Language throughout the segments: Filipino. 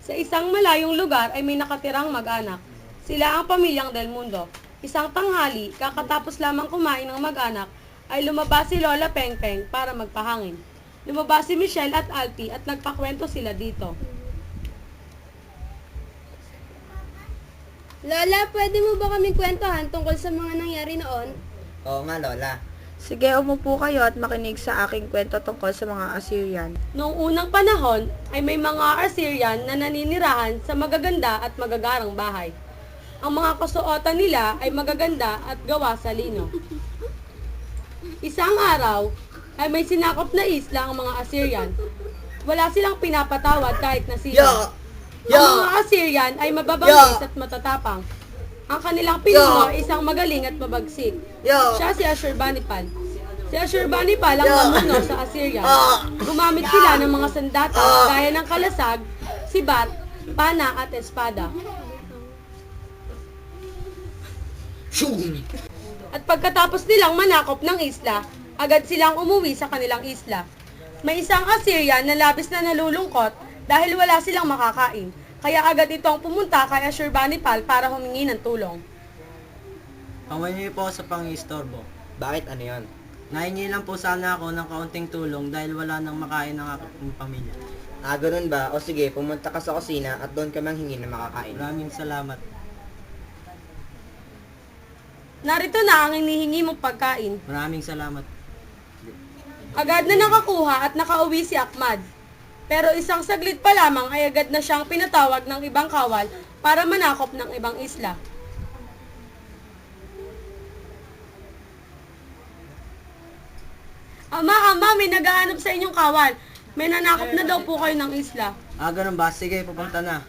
Sa isang malayong lugar ay may nakatirang mag-anak. Sila ang pamilyang Del Mundo. Isang tanghali, kakatapos lamang kumain ng mag-anak, ay lumabas si Lola Pengpeng para magpahangin. Lumabas si Michelle at Alfie at nagpakwento sila dito. Lola, pwede mo ba kaming kwentuhan tungkol sa mga nangyari noon? Oo nga, Lola. Sige, umupo kayo at makinig sa aking kwento tungkol sa mga Assyrian. Noong unang panahon ay may mga Assyrian na naninirahan sa magaganda at magagarang bahay. Ang mga kasuotan nila ay magaganda at gawa sa lino. Isang araw ay may sinakop na isla ang mga Assyrian. Wala silang pinapatawad kahit na sino. Ang mga Assyrian ay mababangis at matatapang. Ang kanilang pinuno ay isang magaling at mabagsik. Siya si Ashurbanipal. Si Ashurbanipal ang mamuno sa Assyria. Gumamit sila ng mga sandata gaya ng kalasag, sibat, pana at espada. At pagkatapos nilang manakop ng isla, agad silang umuwi sa kanilang isla. May isang Assyrian na labis na nalulungkot dahil wala silang makakain. Kaya agad itong pumunta kay Ashurbanipal para humingi ng tulong. Pangunin niyo po sa pang-istorbo. Bakit ano yon? Nahingi lang po sana ako ng kaunting tulong dahil wala nang makain ng aking pamilya. Ganun ba? O sige, pumunta ka sa kusina at doon ka manghingi na makakain. Maraming salamat. Narito na ang hinihingi mong pagkain. Maraming salamat. Agad na nakakuha at nakauwi si Ahmad. Pero isang saglit pa lamang ay agad na siyang pinatawag ng ibang kawal para manakop ng ibang isla. Ama, may naghahanap sa inyong kawal. May nanakop na daw po kayo ng isla. Ganun ba? Sige, pupunta na.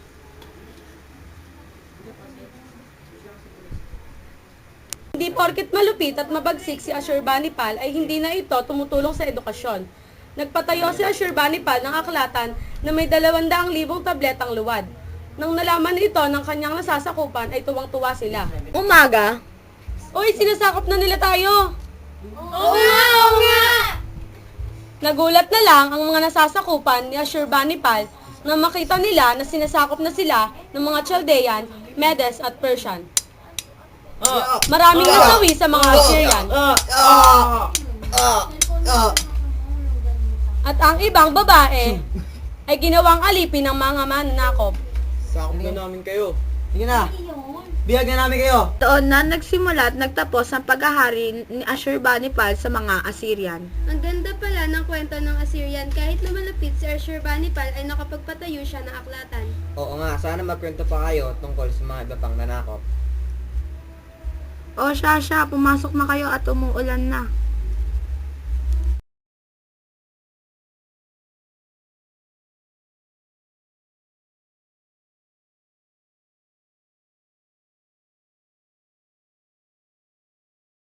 Hindi porket malupit at mabagsik si Ashurbanipal ay hindi na ito tumutulong sa edukasyon. Nagpatayo si Ashurbanipal ng aklatan na may 200,000 tabletang luwad. Nang nalaman ito ng kanyang nasasakupan ay tuwang-tuwa sila. Umaga, Uy, sinasakop na nila tayo! Oo nga! Nagulat na lang ang mga nasasakupan ni Ashurbanipal na makita nila na sinasakop na sila ng mga Chaldean, Medes at Persian. Maraming nasawi sa mga Assyrian. At ang ibang babae ay ginawang alipin ng mga mananakop. Sakop na namin kayo. Sige na. Biyag na namin kayo. doon na nagsimula at nagtapos ang paghahari ni Ashurbanipal sa mga Assyrian. Ang ganda pala ng kwento ng Assyrian. Kahit na malapit si Ashurbanipal ay nakapagpatayo siya ng aklatan. Oo nga, sana magkwento pa kayo tungkol sa mga iba pang nanakop. O siya, pumasok na kayo at umuulan na.